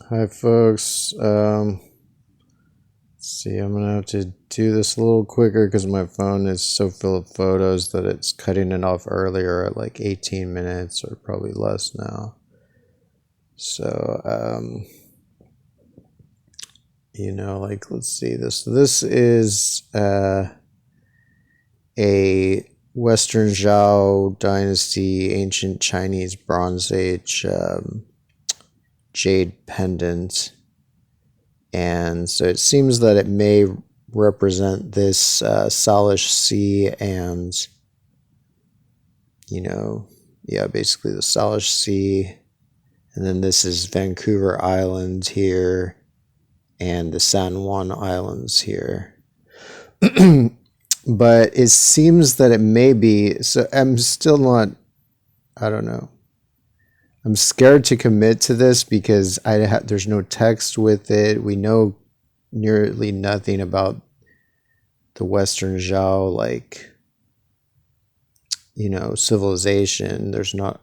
Hi, folks. Let's see, I'm gonna have to do this a little quicker because my phone is so full of photos that it's cutting it off earlier at like 18 minutes or probably less now. So, let's see this. This is a Western Zhao Dynasty ancient Chinese Bronze Age jade pendant. And so it seems that it may represent this Salish Sea and, basically the Salish Sea. And then this is Vancouver Island here and the San Juan Islands here. But it seems that it may be, so I'm still not, I don't know. I'm scared to commit to this because there's no text with it. We know nearly nothing about the Western Zhao, civilization. There's not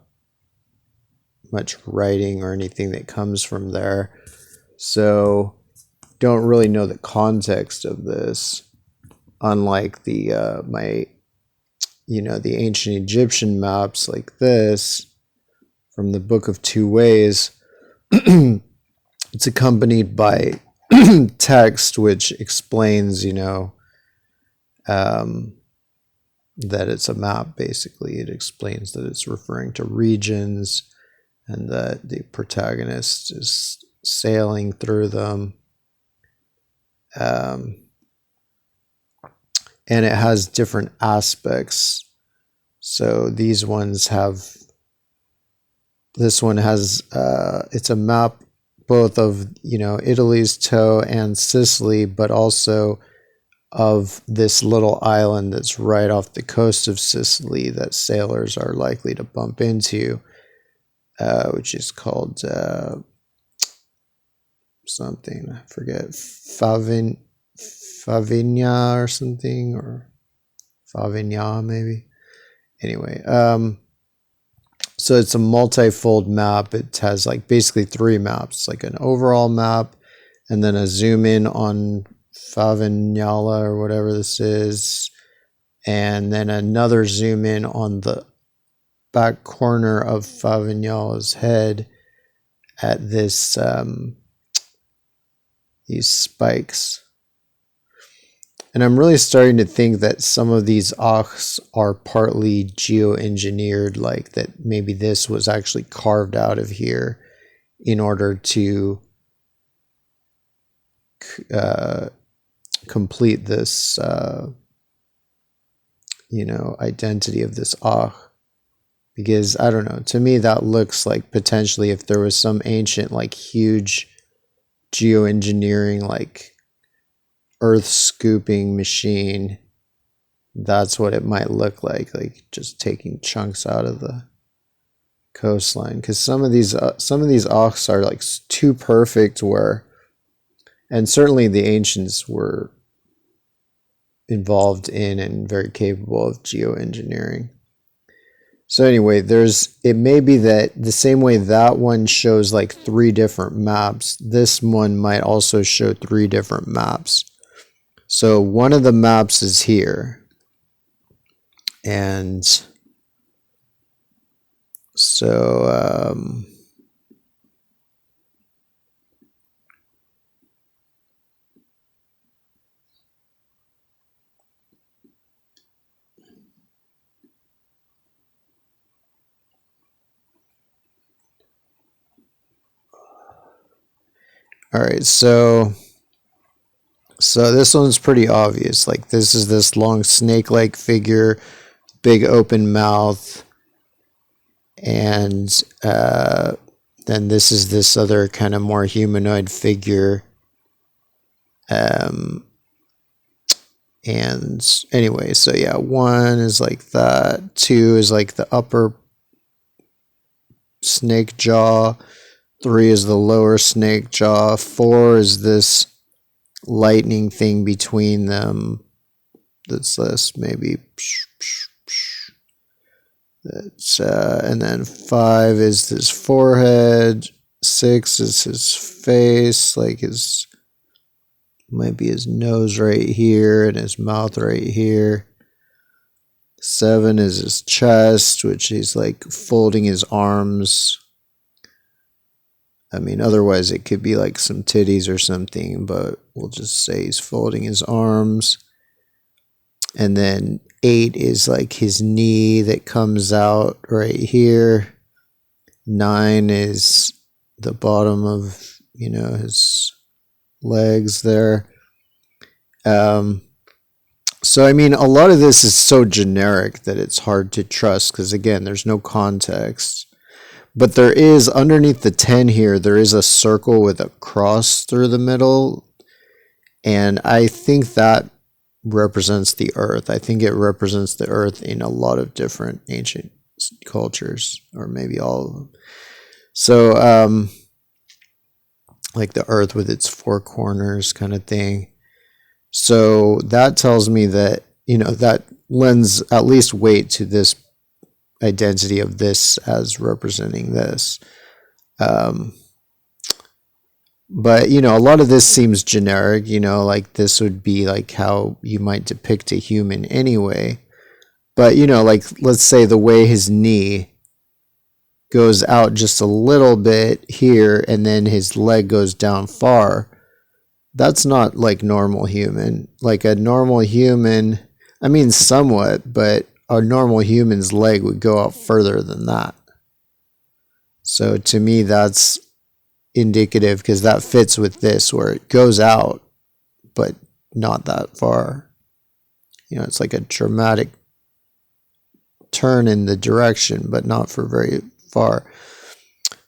much writing or anything that comes from there. So don't really know the context of this. Unlike the the ancient Egyptian maps like this from the Book of Two Ways, it's accompanied by text which explains, that it's a map. Basically, it explains that it's referring to regions and that the protagonist is sailing through them. And it has different aspects. So this one has, it's a map both of, Italy's toe and Sicily, but also of this little island that's right off the coast of Sicily that sailors are likely to bump into, which is called something, I forget, Favigna or something, or Favigna maybe. Anyway, so it's a multi-fold map. It has basically three maps, like an overall map, and then a zoom in on Favignala or whatever this is, and then another zoom in on the back corner of Favignala's head at this these spikes. And I'm really starting to think that some of these ochs are partly geoengineered, like that maybe this was actually carved out of here in order to complete this, identity of this och. Because, I don't know, to me that looks like potentially if there was some ancient, huge geoengineering, earth scooping machine, that's what it might look like just taking chunks out of the coastline. Because some of these ochs are too perfect, and certainly the ancients were involved in and very capable of geoengineering. So anyway, it may be that the same way that one shows three different maps, this one might also show three different maps. So one of the maps is here, and so all right, so this one's pretty obvious. This is this long snake-like figure, big open mouth, and then this is this other kind of more humanoid figure. And anyway, so yeah, one is like that. Two is the upper snake jaw. Three is the lower snake jaw. Four is this lightning thing between them. That's this maybe. That's and then five is this forehead. 6 is his face, like his, might be his nose right here and his mouth right here. 7 is his chest, which he's like folding his arms. I mean, otherwise it could be like some titties or something, but we'll just say he's folding his arms. And then 8 is like his knee that comes out right here. 9 is the bottom of, you know, his legs there. So, I mean, a lot of this is so generic that it's hard to trust because, again, there's no context. But there is, underneath the 10 here, there is a circle with a cross through the middle. And I think that represents the earth. I think it represents the earth in a lot of different ancient cultures, or maybe all of them. So, like the earth with its 4 corners kind of thing. So that tells me that, you know, that lends at least weight to this identity of this as representing this. But, you know, a lot of this seems generic, you know, like this would be like how you might depict a human anyway. But, you know, like let's say the way his knee goes out just a little bit here and then his leg goes down far. That's not like normal human. Like a normal human, I mean somewhat, but a normal human's leg would go out further than that. So to me that's indicative because that fits with this where it goes out but not that far. You know, it's like a dramatic turn in the direction but not for very far.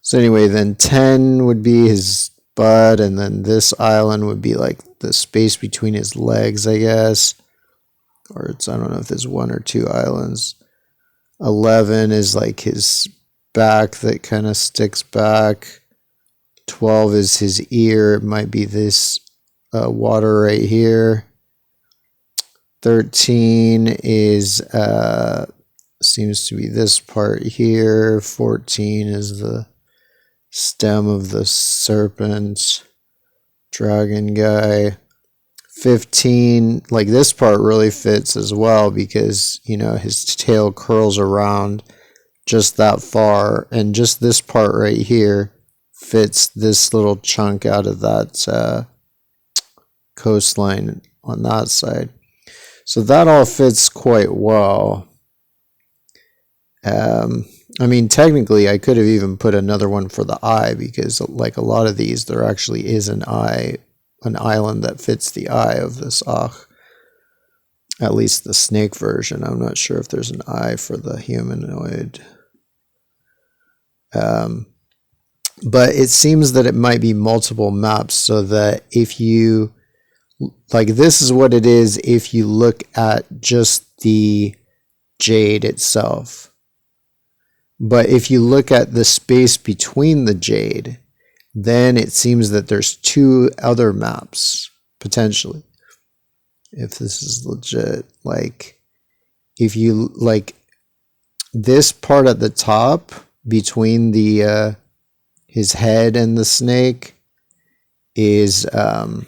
So anyway, then 10 would be his butt, and then this island would be like the space between his legs, I guess. Or it's, I don't know if there's 1 or 2 islands. 11 is like his back that kind of sticks back. 12 is his ear. It might be this water right here. 13 is seems to be this part here. 14 is the stem of the serpent dragon guy. 15, like this part really fits as well because, you know, his tail curls around just that far, and just this part right here fits this little chunk out of that coastline on that side. So that all fits quite well. I mean, technically, I could have even put another one for the eye because, like a lot of these, there actually is an eye, an island that fits the eye of this Ach. At least the snake version. I'm not sure if there's an eye for the humanoid. But it seems that it might be multiple maps so that if you, like this is what it is if you look at just the jade itself. But if you look at the space between the jade, then it seems that there's 2 other maps, potentially. If this is legit, like, if you, like, this part at the top, between the, his head and the snake, is, or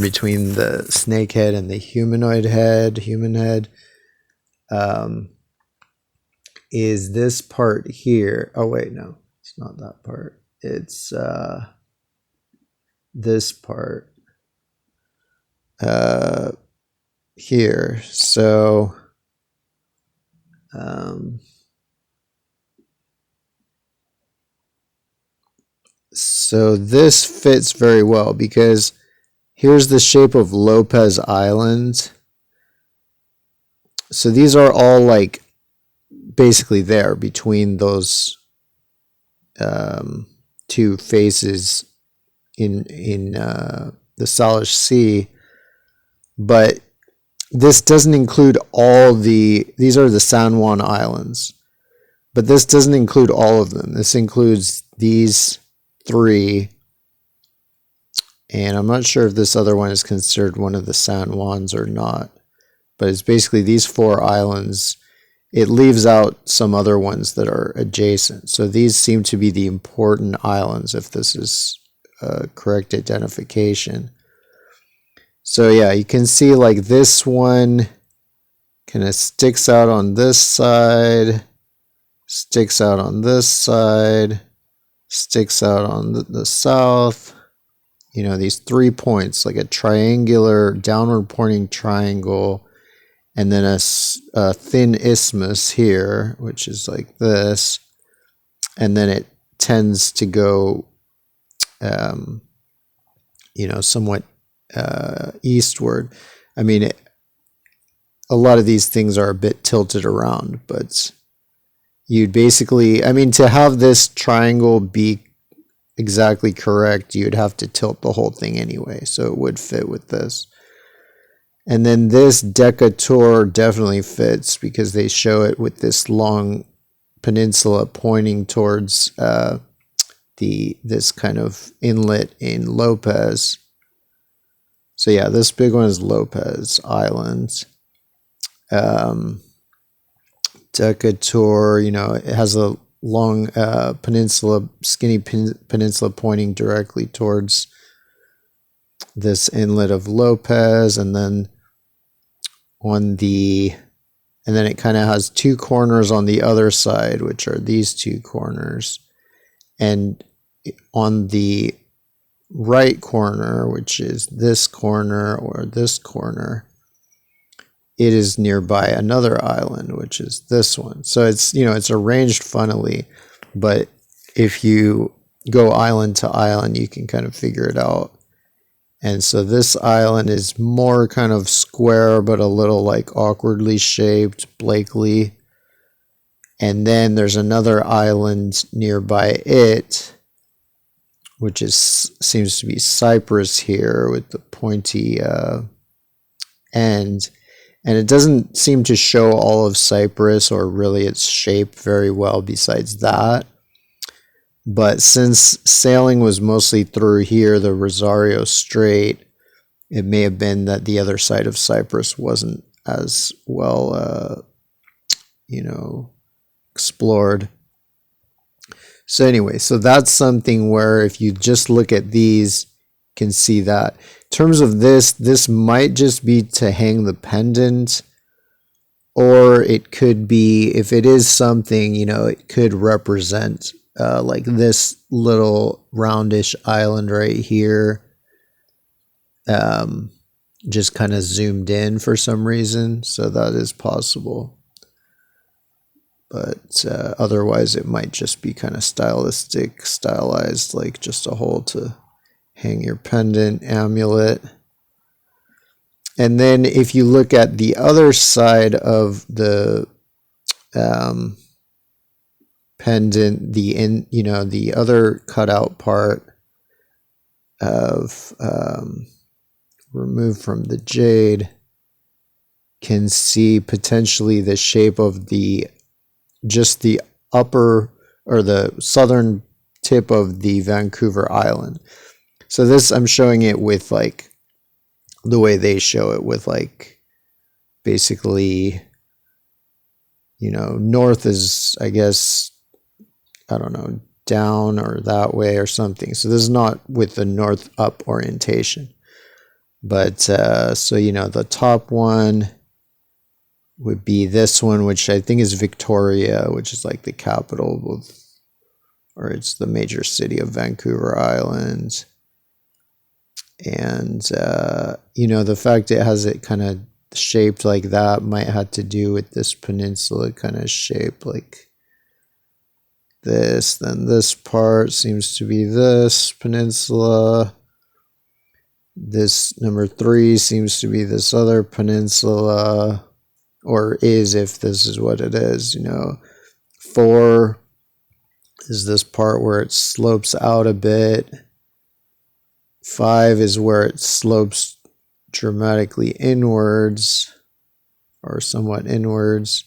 between the snake head and the humanoid head, human head, is this part here. Oh wait, no, it's not that part. It's this part here. So so this fits very well because here's the shape of Lopez Island. So these are all like basically there between those 2 faces in the Salish Sea, but this doesn't include all these are the San Juan Islands, but this doesn't include all of them. This includes these 3, and I'm not sure if this other one is considered one of the San Juans or not, but it's basically these 4 islands it leaves out some other ones that are adjacent. So these seem to be the important islands, if this is correct identification. So yeah, you can see like this one kind of sticks out on this side, sticks out on this side, sticks out on the south. You know, these 3 points, like a triangular downward pointing triangle, and then a thin isthmus here, which is like this, and then it tends to go, you know, somewhat eastward. I mean, a lot of these things are a bit tilted around, but you'd basically, I mean, to have this triangle be exactly correct, you'd have to tilt the whole thing anyway, so it would fit with this. And then this Decatur definitely fits because they show it with this long peninsula pointing towards this kind of inlet in Lopez. So yeah, this big one is Lopez Island. Decatur, you know, it has a long peninsula, skinny peninsula pointing directly towards this inlet of Lopez, and then it kind of has 2 corners on the other side, which are these 2 corners. And on the right corner, which is this corner or this corner, it is nearby another island, which is this one. So it's, you know, it's arranged funnily, but if you go island to island, you can kind of figure it out. And so this island is more kind of square, but a little like awkwardly shaped, Blakely. And then there's another island nearby it, which seems to be Cyprus here with the pointy end. And it doesn't seem to show all of Cyprus or really its shape very well besides that. But since sailing was mostly through here, the Rosario Strait, it may have been that the other side of Cyprus wasn't as well, you know, explored. So anyway, so that's something where if you just look at these, you can see that. In terms of this might just be to hang the pendant, or it could be, if it is something, you know, it could represent like this little roundish island right here, just kind of zoomed in for some reason. So that is possible. But otherwise it might just be kind of stylized, like just a hole to hang your pendant, amulet. And then if you look at the other side of the pendant, the other cutout part of removed from the jade, can see potentially the shape of just the upper or the southern tip of the Vancouver Island. So this, I'm showing it with like the way they show it, with like basically, you know, north is, I guess, I don't know, down or that way or something. So this is not with the north up orientation. But so, you know, the top one would be this one, which I think is Victoria, which is like the capital of, or it's the major city of Vancouver Island. And, you know, the fact it has it kind of shaped like that might have to do with this peninsula kind of shape like this. Then this part seems to be this peninsula. This number 3 seems to be this other peninsula, or is, if this is what it is, you know. 4 is this part where it slopes out a bit. 5 is where it slopes dramatically inwards, or somewhat inwards.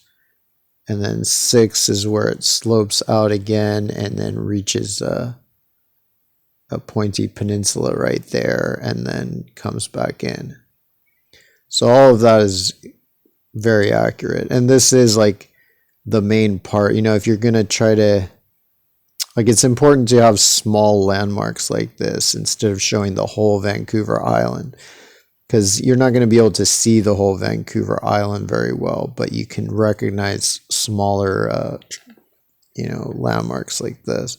And then 6 is where it slopes out again and then reaches a pointy peninsula right there and then comes back in. So all of that is very accurate. And this is like the main part. You know, if you're going to try to, like, it's important to have small landmarks like this instead of showing the whole Vancouver Island, because you're not going to be able to see the whole Vancouver Island very well, but you can recognize smaller, you know, landmarks like this.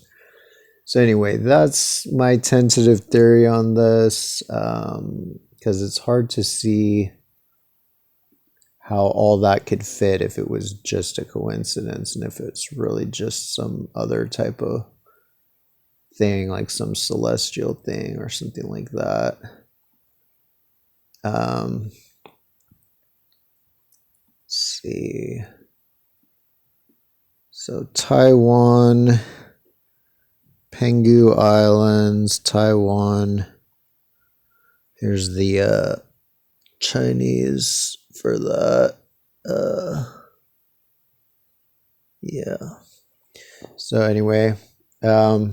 So anyway, that's my tentative theory on this, because it's hard to see how all that could fit if it was just a coincidence, and if it's really just some other type of thing, like some celestial thing or something like that. Let's see. So Taiwan, Penghu Islands, Taiwan. Here's the Chinese for that. Yeah. So anyway, I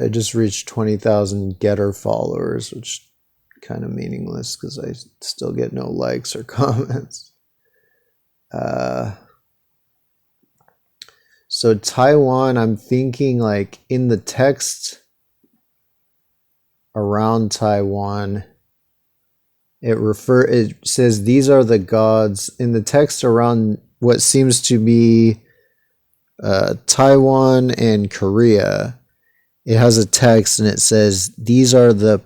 just reached 20,000 Getter followers, which is kind of meaningless because I still get no likes or comments. So Taiwan, I'm thinking like in the text around Taiwan, it says these are the gods. In the text around what seems to be Taiwan and Korea, it has a text and it says these are the